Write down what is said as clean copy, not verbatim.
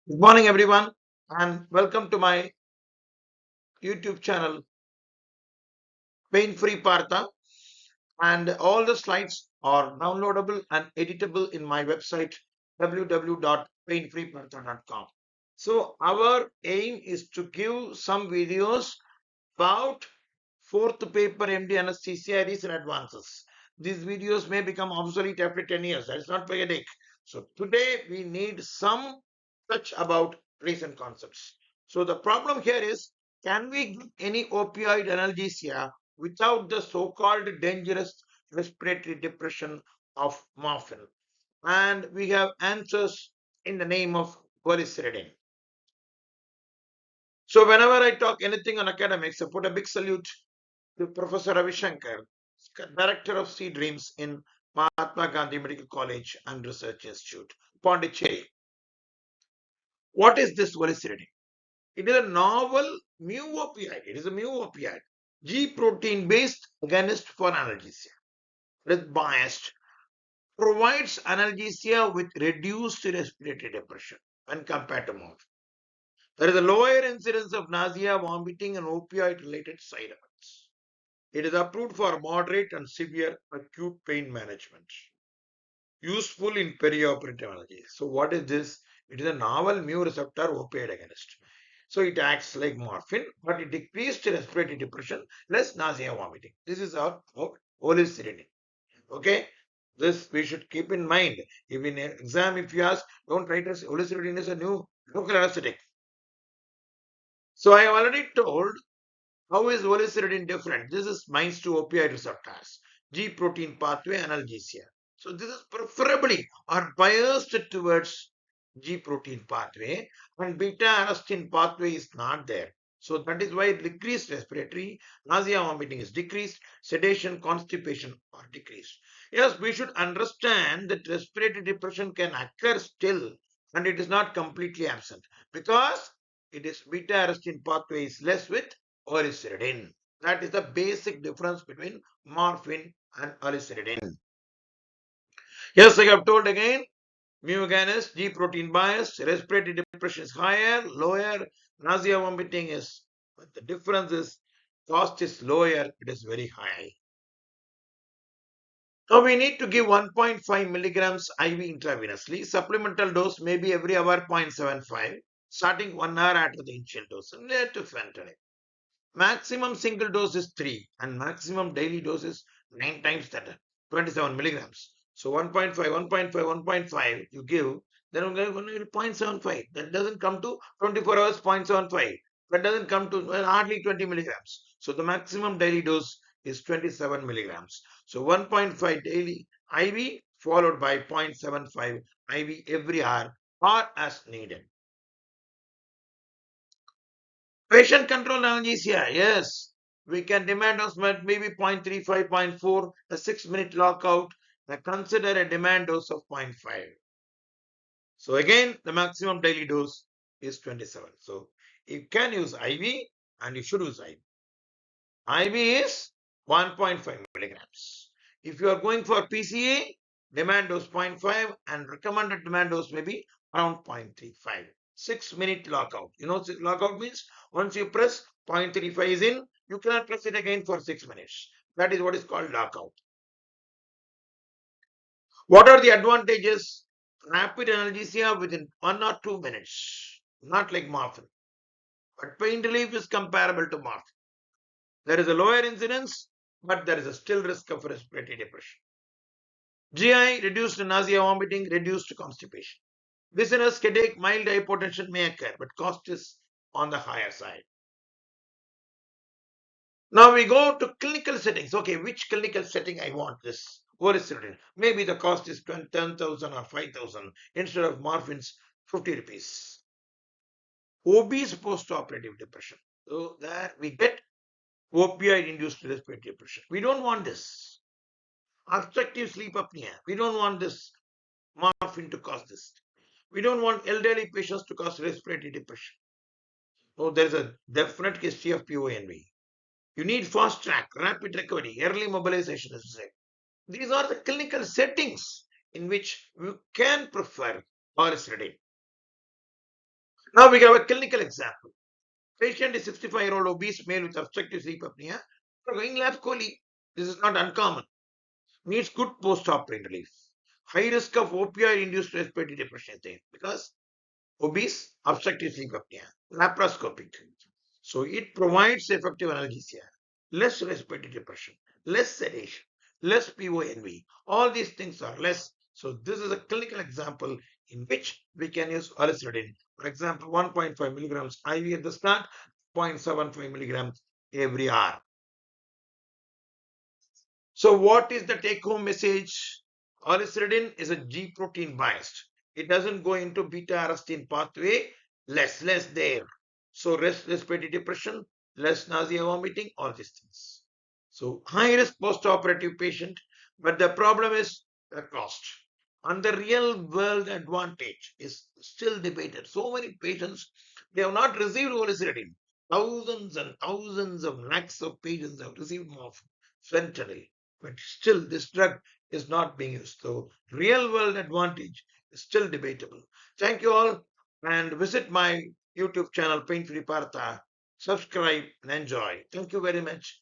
Good morning, everyone, and welcome to my YouTube channel, Pain Free Partha. And all the slides are downloadable and editable in my website, www.painfreepartha.com. So, our aim is to give some videos about fourth paper MD anesthesia recent advances. These videos may become obsolete after 10 years. That is not my headache. So today we need some touch about recent concepts. So the problem here is, can we give any opioid analgesia without the so-called dangerous respiratory depression of morphine? And we have answers in the name of Olceridine. So whenever I talk anything on academics, I put a big salute to Professor Ravi Shankar, Director of Sea Dreams in Mahatma Gandhi Medical College and Research Institute, Pondicherry. What is this Olceridine? It is a novel mu opioid. It is a mu opioid, G protein based agonist for analgesia. It is biased, provides analgesia with reduced respiratory depression when compared to morphine. There is a lower incidence of nausea, vomiting, and opioid related side effects. It is approved for moderate and severe acute pain management. Useful in perioperative analgesia. So what is this? It is a novel mu receptor opioid agonist. So it acts like morphine, but it decreased respiratory depression, less nausea, vomiting. This is our Olceridine. Okay, this we should keep in mind. If in an exam, if you ask, don't write as Olceridine is a new local anesthetic. So I have already told how is Olceridine different. This is binds to opioid receptors, G protein pathway analgesia. So this is preferably or biased towards G protein pathway, and beta arrestin pathway is not there. So that is why decreased respiratory, nausea, vomiting is decreased, sedation, constipation are decreased. Yes, we should understand that respiratory depression can occur still, and it is not completely absent because it is beta arrestin pathway is less with Olceridine. That is the basic difference between morphine and Olceridine. Yes, I have told again, mu agonist, G protein bias, respiratory depression is higher, lower, nausea vomiting is, but the difference is cost is lower, it is very high. Now we need to give 1.5 milligrams IV intravenously. Supplemental dose may be every hour 0.75, starting 1 hour after the initial dose. And to fentanyl. Maximum single dose is 3 and maximum daily dose is 9 times that, 27 milligrams. So 1.5, 1.5, 1.5 you give, then only 0.75. That doesn't come to 24 hours 0.75. That doesn't come to hardly 20 milligrams. So the maximum daily dose is 27 milligrams. So 1.5 daily IV followed by 0.75 IV every hour or as needed. Patient control analgesia, yes. We can demand dose maybe 0.35, 0.4, a 6-minute lockout. Consider a demand dose of 0.5. So again, the maximum daily dose is 27. So you can use IV and you should use IV. IV is 1.5 milligrams. If you are going for PCA, demand dose 0.5 and recommended demand dose may be around 0.35. 6-minute lockout. You know, lockout means once you press 0.35 is in, you cannot press it again for 6 minutes. That is what is called lockout. What are the advantages? Rapid analgesia within 1 or 2 minutes. Not like morphine. But pain relief is comparable to morphine. There is a lower incidence, but there is a still risk of respiratory depression. GI, reduced nausea, vomiting, reduced constipation. Dizziness, headache, mild hypotension may occur, but cost is on the higher side. Now we go to clinical settings. Okay, which clinical setting I want this? Olceridine. Maybe the cost is 10,000 or 5,000 instead of morphine's 50 rupees. Obese post-operative depression. So there we get opioid-induced respiratory depression. We don't want this. Obstructive sleep apnea. We don't want this morphine to cause this. We don't want elderly patients to cause respiratory depression. So there is a definite history of PONV. You need fast track, rapid recovery, early mobilization, as I said. These are the clinical settings in which you can prefer Olceridine. Now we have a clinical example. Patient is 65-year-old obese male with obstructive sleep apnea. Going lab coli. This is not uncommon. Needs good post-op pain relief. High risk of opioid-induced respiratory depression because obese, obstructive sleep apnea, laparoscopic. So it provides effective analgesia, less respiratory depression, less sedation, less PONV. All these things are less. So this is a clinical example in which we can use Olceridine. For example, 1.5 milligrams IV at the start, 0.75 milligrams every hour. So what is the take-home message? Olceridine is a G protein biased. It doesn't go into beta-arrestin pathway. Less there. So respiratory depression, less nausea, vomiting, all these things. So high risk post-operative patient, but the problem is the cost. And the real world advantage is still debated. So many patients, they have not received Olceridine. Thousands and thousands of lakhs of patients have received fentanyl, but still this drug is not being used. So real world advantage is still debatable. Thank you all and visit my YouTube channel Pain Free Partha. Subscribe and enjoy. Thank you very much.